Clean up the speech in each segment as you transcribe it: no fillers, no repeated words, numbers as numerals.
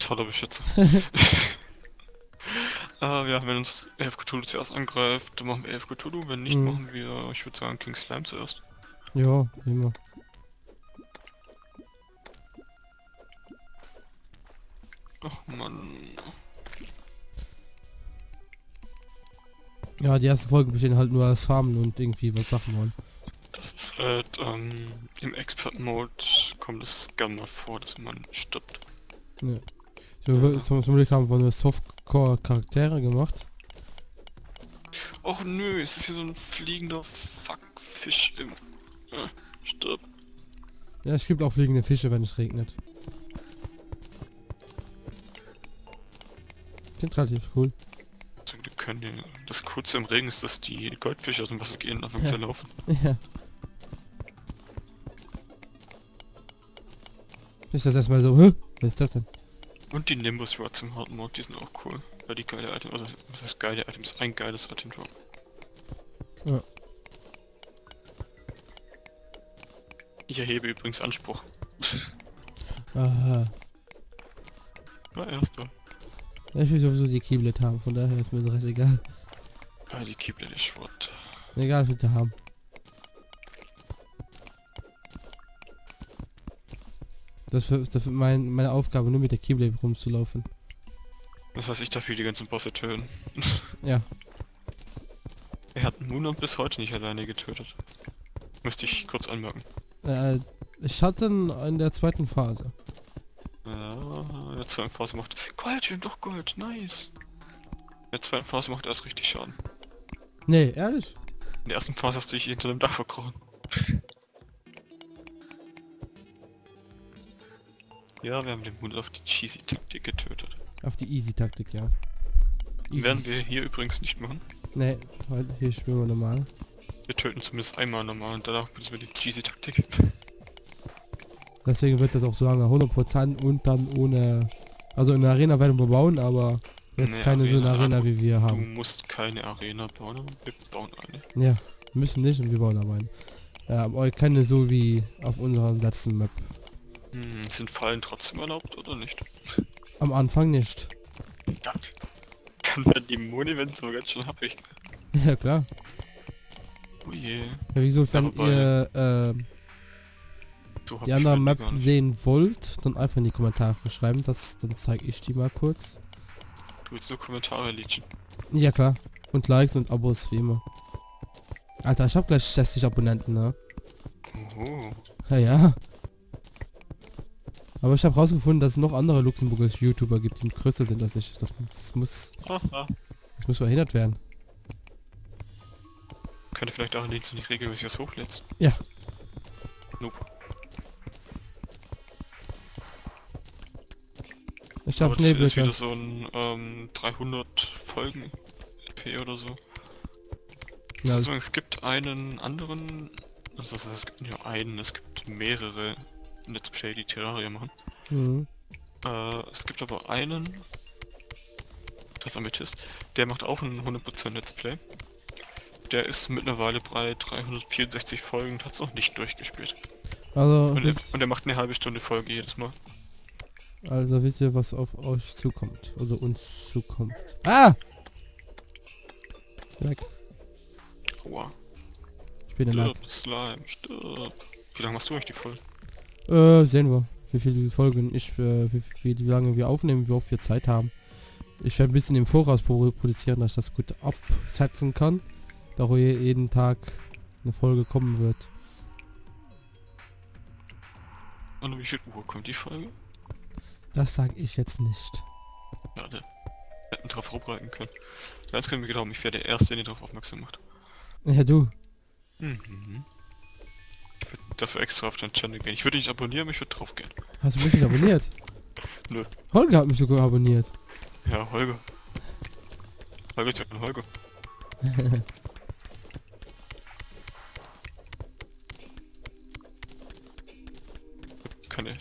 Toller Beschützer. Ja, wenn uns AF Cthulhu zuerst angreift, dann machen wir AF Cthulhu. Wenn nicht, Mhm. machen wir, ich würde sagen, King Slime zuerst. Ja, immer. Ach man. Ja, die ersten Folgen bestehen halt nur aus Farmen und irgendwie was Sachen wollen. Das ist halt, im Expert-Mode kommt es gerne mal vor, dass man stirbt. Ja. Zum Glück haben wir nur Softcore-Charaktere gemacht. Och nö, es ist hier so ein fliegender Fuckfisch im... stirb. Ja, es gibt auch fliegende Fische, wenn es regnet. Sind relativ cool. Zum Glück können die... Das Kurze im Regen ist, dass die Goldfische aus dem Wasser gehen und anfangen Ja. zu laufen. Ja. Ist das erstmal so, hä? Was ist das denn? Und die Nimbus Rods im Hard Mode, die sind auch cool. Weil die geile Items, oder was heißt geile Items? Ein geiles Item drop. Ja. Ich erhebe übrigens Anspruch. Aha. War erster. Ja, ich will sowieso die Keyblade haben, von daher ist mir das egal. Ah, die Keyblade ist Schrott. Egal, ich will die haben. Das ist meine Aufgabe, nur mit der Keyblade rumzulaufen. Das heißt, ich darf hier die ganzen Bosse töten. Ja. Er hat Moonon bis heute nicht alleine getötet. Müsste ich kurz anmerken. Ich hatte ihn in der zweiten Phase. Ja, in der zweiten Phase macht... Gold, wir haben doch Gold, nice. In der zweiten Phase macht er erst richtig Schaden. Nee, ehrlich? In der ersten Phase hast du dich hinter dem Dach verkrochen. Ja, wir haben den Mund auf die cheesy Taktik getötet. Auf die Easy-Taktik, ja. Werden wir hier übrigens nicht machen. Nee, weil hier spielen wir normal. Wir töten zumindest einmal normal und danach benutzen wir die cheesy Taktik. Deswegen wird das auch so lange 100% und dann ohne... Also in der Arena werden wir bauen, aber jetzt Nee, keine so eine Arena wie wir Du haben. musst keine Arena bauen, aber wir bauen eine. Ja, müssen nicht und wir bauen aber eine. Ja, aber keine so wie auf unserer letzten Map. Sind Fallen trotzdem erlaubt oder nicht? Am Anfang nicht. Verdammt. Dann werden die Moni-Events so ganz schön happig. Ja, klar. Oh je. Ja, wieso, wenn wobei- ihr So hab die ich andere Feinde Map gar nicht. sehen wollt, dann einfach in die Kommentare schreiben, dann zeige ich die mal kurz. Du willst nur Kommentare leechen. Ja, klar. Und Likes und Abos, wie immer. Alter, ich hab gleich 60 Abonnenten, ne? Oh. Ja, ja. Aber ich habe rausgefunden, dass es noch andere luxemburgische YouTuber gibt, die größer sind als ich. Das muss verhindert werden. Könnte vielleicht auch liegen, dass du nicht regelmäßig was hochlädst. Ja. Nope. Ich Aber hab das ist wieder Schneeblöcke. so ein 300 Folgen EP oder so. Ja. Also, es gibt einen anderen, also das heißt, es gibt nicht nur einen, es gibt mehrere Let's Play, die Terraria machen. Mhm. Es gibt aber einen, das Amethyst, der macht auch ein 100% Let's Play. Der ist mittlerweile bei 364 Folgen und hat es noch nicht durchgespielt. Also, Und er macht eine halbe Stunde Folge jedes Mal. also wisst ihr, was auf euch zukommt. Also uns zukommt. Ah! Weg. Aua. Ich bin in der Stirb, Slime, stirb. Wie lange machst du eigentlich die Folge? Sehen wir. Wie viele Folgen wie lange wir aufnehmen, wie oft wir Zeit haben. Ich werde ein bisschen im Voraus produzieren, dass ich das gut absetzen kann. Da jeden Tag eine Folge kommen wird. Und um wie viel Uhr kommt die Folge? Das sage ich jetzt nicht. Schade. Wir hätten darauf vorbereiten können. Jetzt können wir glauben, ich wäre der Erste, der darauf aufmerksam macht. Ja, du. Mhm. Ich würde dafür extra auf deinen Channel gehen. Ich würde nicht abonnieren, aber ich würde drauf gehen. Hast du mich nicht abonniert? Nö. Holger hat mich sogar abonniert. Ja, Holger. Holger ist ja ein Holger.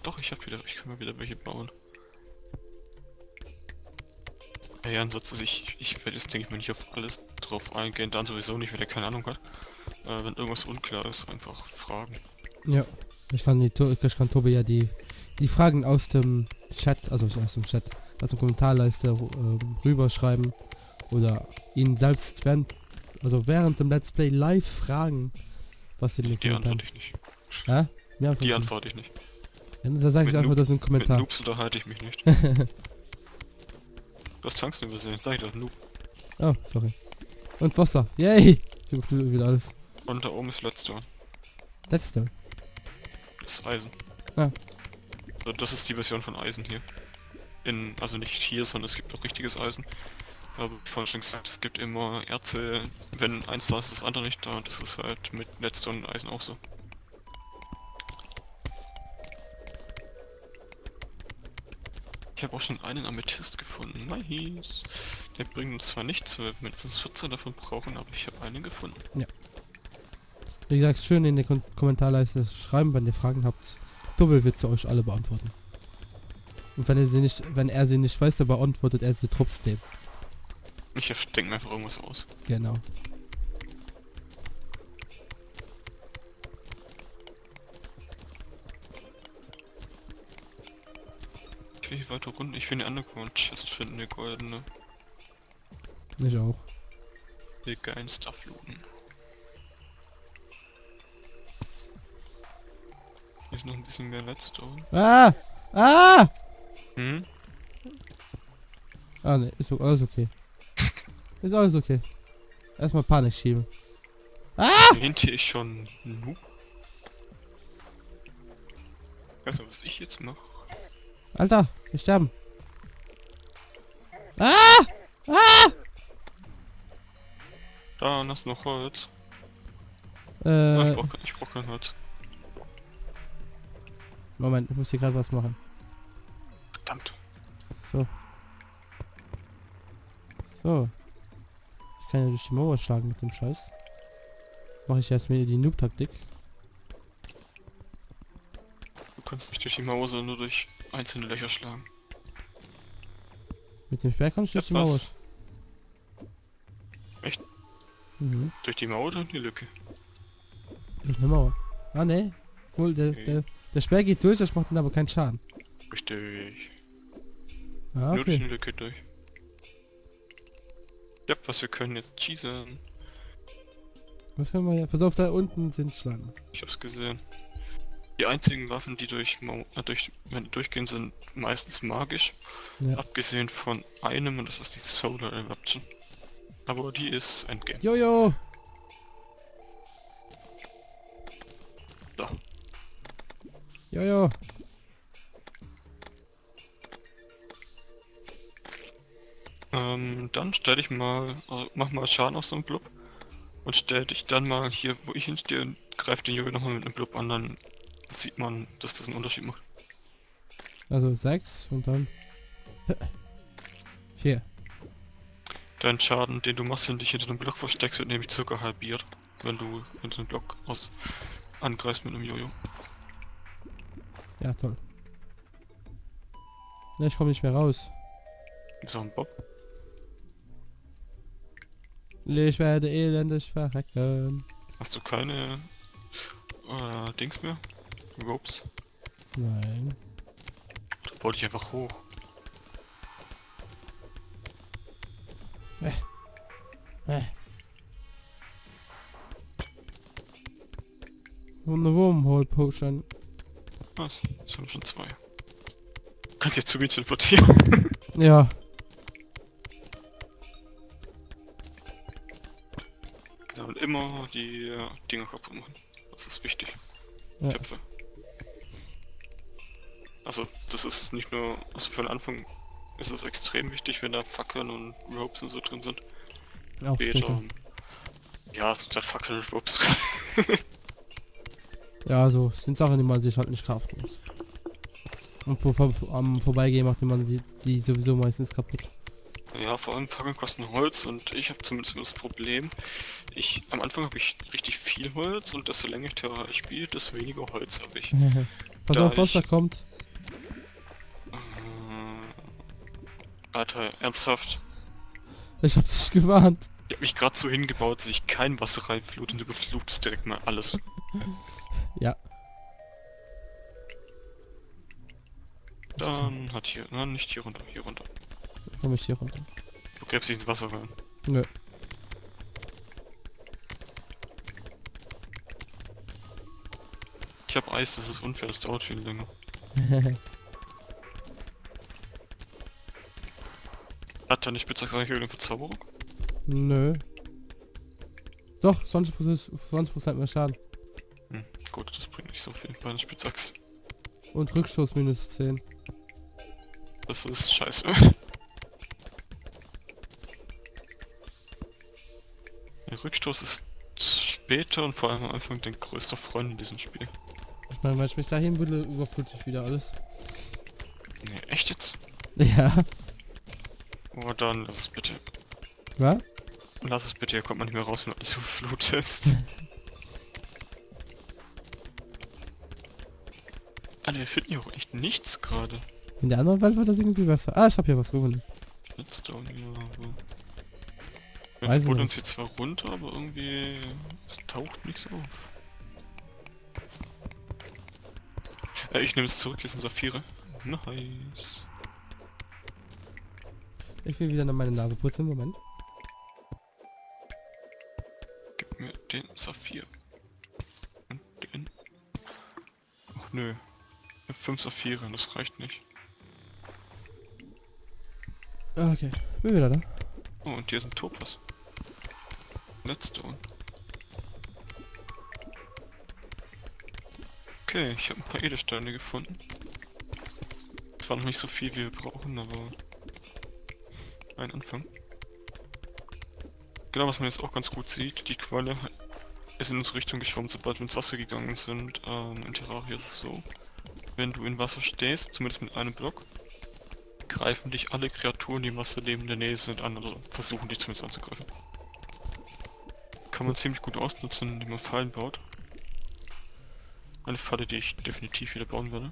Doch, ich kann mal wieder welche bauen. Ja, ansonsten, ich werde jetzt, denke ich mal, nicht auf alles drauf eingehen, dann sowieso nicht, wenn er keine Ahnung hat. Wenn irgendwas unklar ist, einfach fragen. Ja. Ich kann Tobi ja die Fragen aus dem Chat, also nicht aus dem Chat, aus der Kommentarleiste rüberschreiben oder ihn selbst während dem Let's Play live fragen, was in den Die Kommentaren... antworte ich nicht. Ja? Ja, Die antworte ich nicht. da sage ich einfach, das ist ein Mit Kommentar. Noobs unterhalte ich mich nicht. Du hast Tungsten übersehen, sag ich doch, Noob. Oh, sorry. Und Wasser. Yay! Ich überflute wieder alles. Und da oben ist Letzte. Letzte. Das ist Eisen. Ah. Also das ist die Version von Eisen hier. Also nicht hier, sondern es gibt auch richtiges Eisen. Aber wie vorhin schon gesagt, es gibt immer Erze, wenn eins da ist, das andere nicht da. Und das ist halt mit Letzte und Eisen auch so. Ich habe auch schon einen Amethyst gefunden. Nice. Der bringt uns zwar nichts, weil wir mindestens 14 davon brauchen, aber ich habe einen gefunden. Wie gesagt, schön in der Kommentarleiste schreiben, wenn ihr Fragen habt. Double wird sie euch alle beantworten. Und wenn er sie nicht weiß, dann beantwortet er sie trotzdem. Ich denke mir einfach irgendwas aus. Genau. Ich will hier weiter runter. Ich will eine Underground Chest finden, eine goldene. Ich auch. Wir geilen Stuff looten. Hier ist noch ein bisschen mehr Letzte. Ah! Ah! Hm? Ah ne, ist alles okay. Ist alles okay. Erstmal Panik schieben. Hinter ich schon Noob. Weißt du, was ich jetzt mache? Alter, wir sterben. Ah! Ah! Da hast du noch Holz. Ah, Äh, ich brauch kein Holz. Moment, ich muss hier gerade was machen. Verdammt. So. Ich kann ja durch die Mauer schlagen mit dem Scheiß. Mache ich jetzt mir die Noob-Taktik. Du kannst nicht durch die Mauer, sondern nur durch einzelne Löcher schlagen. Mit dem Speer kannst du durch die Was? Mauer. Echt? Mhm. Durch die Mauer oder die Lücke? Durch eine Mauer. Ah ne. Cool, Okay. der Speer geht durch, das macht dann aber keinen Schaden. Richtig. Ah, Nur durch okay. eine Lücke durch. Ja, was wir können jetzt cheesen. Was können wir hier? Pass auf, da unten sind Schlangen. Ich hab's gesehen. Die einzigen Waffen, die wenn die durchgehen, sind meistens magisch. Ja. Abgesehen von einem, und das ist die Solar Eruption. Aber die ist Endgame. Jojo! Da. Jojo! Dann stell dich mal, also mach mal Schaden auf so einen Blub. Und stell dich dann mal hier, wo ich hinstehe, und greif den Jojo nochmal mit einem Blub an, dann sieht man, dass das einen Unterschied macht. Also 6 und dann... 4. Dein Schaden, den du machst, wenn du dich hinter einem Block versteckst, wird nämlich circa halbiert, wenn du hinter einem Block angreifst mit einem Jojo. Ja, toll. Ne, ich komme nicht mehr raus. Gibt's auch einen Bob? Ich werde elendig verrecken. Hast du keine Dings mehr? Ropes? Nein. Oder bau dich einfach hoch. Und eine Wormhole Potion. Was? Das haben schon 2. Du kannst jetzt zu mir teleportieren. Ja. Ja, und immer die Dinger kaputt machen. Das ist wichtig. Ja. Köpfe. Also, das ist nicht nur, also für den Anfang ist es extrem wichtig, wenn da Fackeln und Ropes und so drin sind. Auch später. Ja, es sind halt Fackeln und Ropes. Ja, also es sind Sachen, die man sich halt nicht kaufen muss. Und am Vorbeigehen macht man die sowieso meistens kaputt. Ja, vor allem Fackeln kosten Holz und ich habe zumindest das Problem, am Anfang habe ich richtig viel Holz und desto länger ich Terraria spiele, desto weniger Holz habe ich. Pass Da auf, was da kommt. Alter, ernsthaft? Ich hab dich gewarnt. Ich habe mich gerade so hingebaut, dass ich kein Wasser reinflut und du beflutest direkt mal alles. Ja. Dann hat hier... Nein, nicht hier runter, hier runter. Komm ich hier runter. Du gräbst dich ins Wasser rein. Nö. Ich hab Eis, das ist unfair, das dauert viel länger. Hat er nicht Spitzhacke irgendeine Verzauberung? Nö. Doch, 20% mehr Schaden. Hm, gut, das bringt nicht so viel bei einer Spitzachs. Und Rückstoß minus 10. Das ist scheiße. Der Rückstoß ist später und vor allem am Anfang dein größter Freund in diesem Spiel. Ich meine, wenn ich mich dahin würde, überfüllt sich wieder alles. Nee, echt jetzt? Ja. Oh, dann lass es bitte. Was? Lass es bitte, hier kommt man nicht mehr raus, wenn alles überflutet ist. Alter, wir finden hier auch echt nichts gerade. In der anderen Welt wird das irgendwie besser. Ah, ich habe hier was gefunden. Redstone, ja, aber... Weiß Wir holen ich uns hier zwar runter, aber irgendwie... Es taucht nichts auf. Ich nehme es zurück, hier sind Saphire. Nice. Ich will wieder noch meine Nase putzen, Moment. Gib mir den Saphir. Und den... Ach nö. Ich hab 5 Saphire, das reicht nicht. Okay, bin wieder da. Oh, und hier ist ein Topaz. Leadstone. Okay, ich habe ein paar Edelsteine gefunden. Zwar noch nicht so viel, wie wir brauchen, aber... ein Anfang. Genau, was man jetzt auch ganz gut sieht, die Qualle ist in unsere Richtung geschwommen, sobald wir ins Wasser gegangen sind. Im Terraria ist es so, wenn du in Wasser stehst, zumindest mit einem Block, greifen dich alle Kreaturen, die im Wasser leben, in der Nähe sind an, oder versuchen dich zumindest anzugreifen. Kann man ziemlich gut ausnutzen, indem man Fallen baut. Eine Falle, die ich definitiv wieder bauen werde.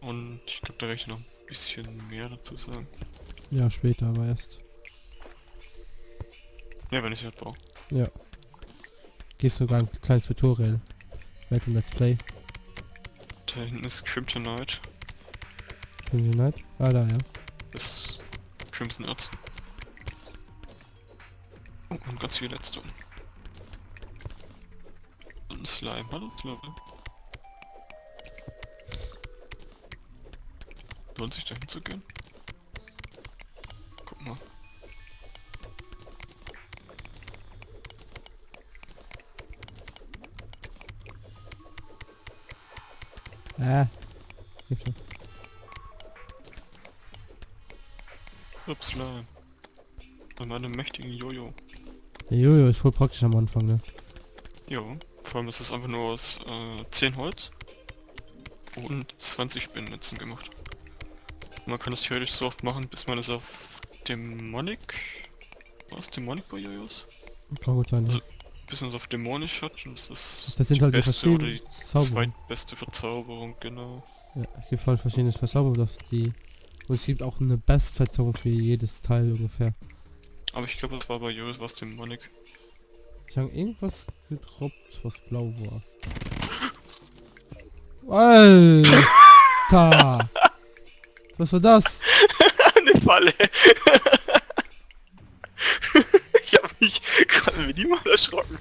Und ich glaube, da werde ich noch ein bisschen mehr dazu sagen. Ja, später, aber erst. Ja, wenn ich sie halt baue. Ja. Gehst sogar ein kleines Tutorial. Mit dem Let's Play. Da hinten ist Kryptonite. Können Sie nicht? Ah, da, ja. Das Crimson Erz. Oh, und ganz viel Leadstone. Und ein Slime. Hallo, Slime. Lohnt sich da hinzugehen? Guck mal. Ah. Gib schon. Ups, Slime. Bei meinem mächtigen Jojo. Der Jojo ist voll praktisch am Anfang, ne? Jo, vor allem ist es einfach nur aus 10 Holz und 20 Spinnennetzen gemacht. Man kann es theoretisch so oft machen, bis man es auf Dämonic... Was? Dämonic bei Jojos? Kann gut sein, Also, ja. bis man es auf Dämonisch hat, und das ist Das sind die halt die beste oder verschiedenen die Zauberungen. zweitbeste Verzauberung, genau. Ja, es gibt halt verschiedene Verzauberungen, dass die... Und es gibt auch eine Best-Verzauberung für jedes Teil ungefähr. Aber ich glaube, das war bei Jojos was Dämonic. Ich habe irgendwas gedroppt, was blau war. Alter! Was war das? Eine Falle! Ich habe mich gerade minimal erschrocken.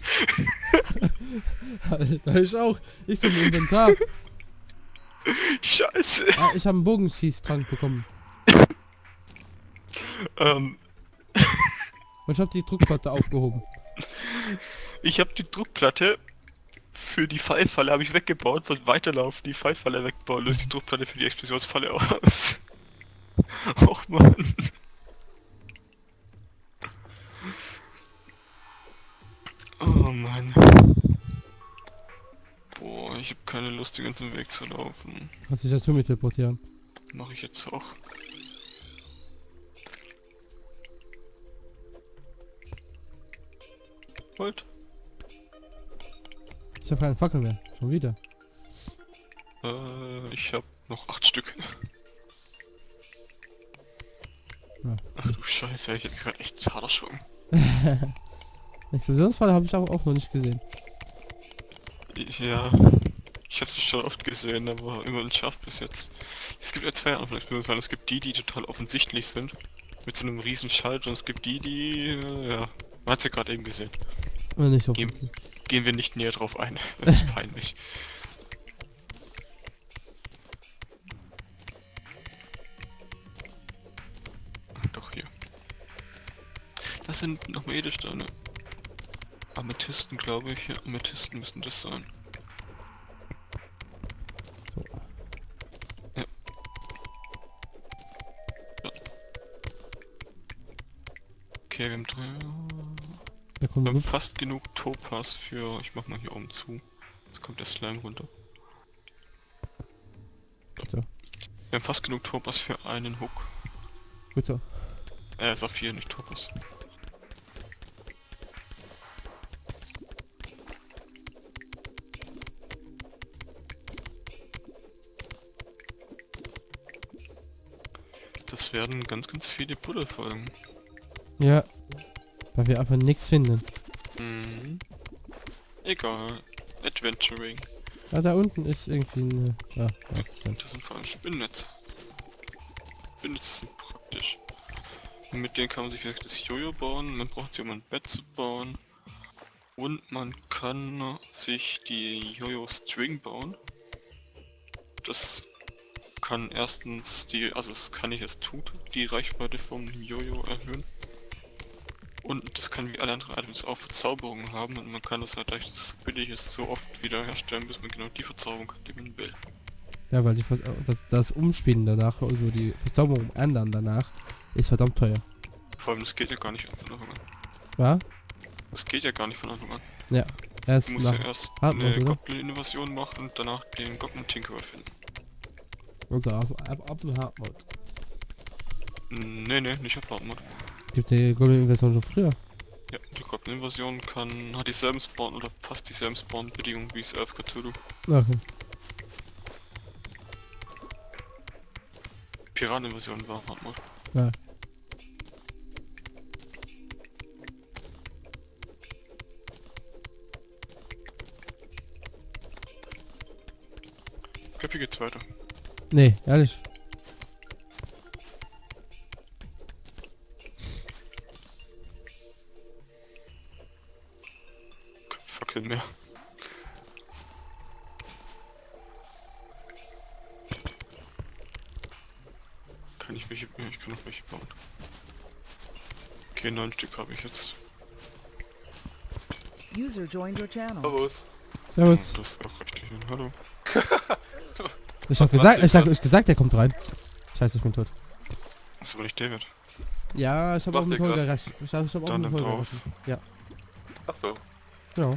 Alter, ich auch. Ich zum Inventar. Scheiße. Ah, ich habe einen Bogenschießtrank bekommen. Ähm, Und ich habe die Druckplatte aufgehoben. ich habe die Druckplatte für die Fallfalle habe ich weggebaut, wollte weiterlaufen, die Fallfalle wegbauen, löst die Druckplatte für die Explosionsfalle aus. Och Mann. Oh Mann. Boah, ich habe keine Lust, den ganzen Weg zu laufen. Kannst dich dazu mit teleportieren. Mache ich jetzt auch. Wollt? Ich habe keine Fackel mehr. Schon wieder. Ich habe noch 8 Stück. Ja. Ach du Scheiße, ich hab mich gerade echt hart erschrocken. Explosionsfalle habe ich aber auch noch nicht gesehen. Ja. Ich hab's schon oft gesehen, aber immer nicht scharf bis jetzt. Es gibt ja zwei Arten von Explosionsfallen. Es gibt die, die total offensichtlich sind. Mit so einem riesen Schalter. Und es gibt die, ja... Man hat's ja gerade eben gesehen. Nicht so Gehen, gut. gehen wir nicht näher drauf ein. Das ist peinlich. Ach, doch, hier. Das sind nochmal Edelsteine. Amethysten, glaube ich. Ja, Amethysten müssen das sein. So. Ja. Ja. Okay, wir haben Da kommt wir haben Luft. fast genug Topaz für... Ich mach mal hier oben zu. Jetzt kommt der Slime runter. So. Wir haben fast genug Topaz für einen Hook. Gut so. Saphir, nicht Topaz. Das werden ganz, ganz viele Puddle-Folgen. Ja. Weil wir einfach nichts finden. Mhm. Egal. Adventuring. Ah, da unten ist irgendwie eine... Ja, stimmt. Das sind vor allem Spinnnetze. Spinnnetze sind praktisch. Und mit denen kann man sich vielleicht das Jojo bauen. Man braucht sie, um ein Bett zu bauen. Und man kann sich die Jojo-String bauen. Das kann erstens also es kann nicht, es tut die Reichweite vom Jojo erhöhen. Und das kann wie alle anderen Items auch Verzauberungen haben und man kann das halt durch das billig ist so oft wiederherstellen, bis man genau die Verzauberung hat, die man will. Ja, weil das Umspielen danach, also die Verzauberung ändern danach, ist verdammt teuer. Vor allem das geht ja gar nicht von Anfang an. Ja? Das geht ja gar nicht von Anfang an. Ja. Du Erst musst nach... ja erst Hardmode, eine oder? Goblin-Invasion machen und danach den Goblin Tinkerer finden. Also ab dem Hardmode. Nee, nicht auf Hardmode. Gibt die Goblin-Version schon früher? Ja, die Goblin-Invasion hat dieselben Spawn oder fast dieselben Spawn-Bedingungen wie das Elf Cthulhu. Okay. Piraten-Invasion war Hardmode. Ja. Köppi geht's weiter. Nee, ehrlich. Fackeln mehr. Kann ich welche... Ja, ich kann noch welche bauen. Okay, 9 Stück habe ich jetzt. User joined your channel. Servus. Servus. Das ist auch richtig. Hallo. Ich hab gesagt, der kommt rein. Scheiße, ich bin tot. Das ist aber nicht David. Ja, ich hab auch Macht mit der Holger recht. Ich hab auch Dann mit nimmt Holger er auf. recht. Ja. Achso. Ja.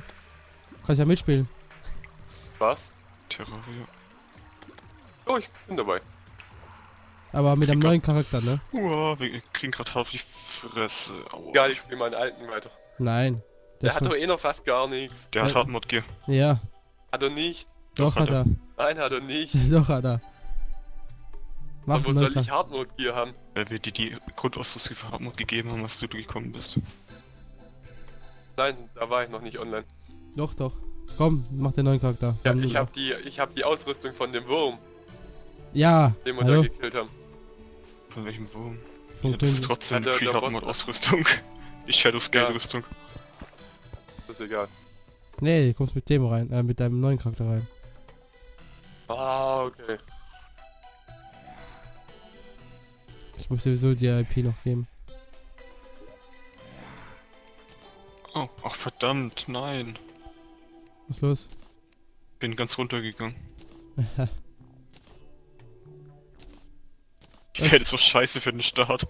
Kannst ja mitspielen. Was? Terraria. Oh, ich bin dabei. Aber mit einem Klicker. neuen Charakter, ne? Uah, wir kriegen gerade hart auf die Fresse. Aua. Egal, ich spiele meinen alten weiter. Nein. Der Das hat doch eh noch fast gar nichts. Der hat Hardmode Gear. ja, Hat er nicht. doch hat er. Nein, hat er nicht. Doch hat er. Mach Aber wo einen soll neuen ich Hardmode Gear haben? Weil wir dir die Grundausrüstung für Hardmode gegeben haben, als du gekommen bist. Nein, da war ich noch nicht online. Doch. Komm, mach den neuen Charakter. Ja, Dann- ich hab die Ausrüstung von dem Wurm, Ja, den wir hallo? da gekillt haben. Von welchem Wurm? Von Ja, das ist König. trotzdem Ja, viel der Boss- Hardmode-Ausrüstung. Die Shadow Scale Rüstung. Das ist egal. Nee, du kommst mit dem rein, mit deinem neuen Charakter rein. Ah, okay. Ich muss sowieso die IP noch geben. Oh, ach verdammt, nein. Was ist los? Bin ganz runtergegangen. Die Welt ist so scheiße für den Start.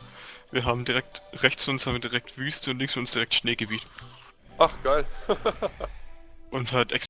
Wir haben direkt, rechts von uns haben wir direkt Wüste und links von uns direkt Schneegebiet. Ach, geil. Und halt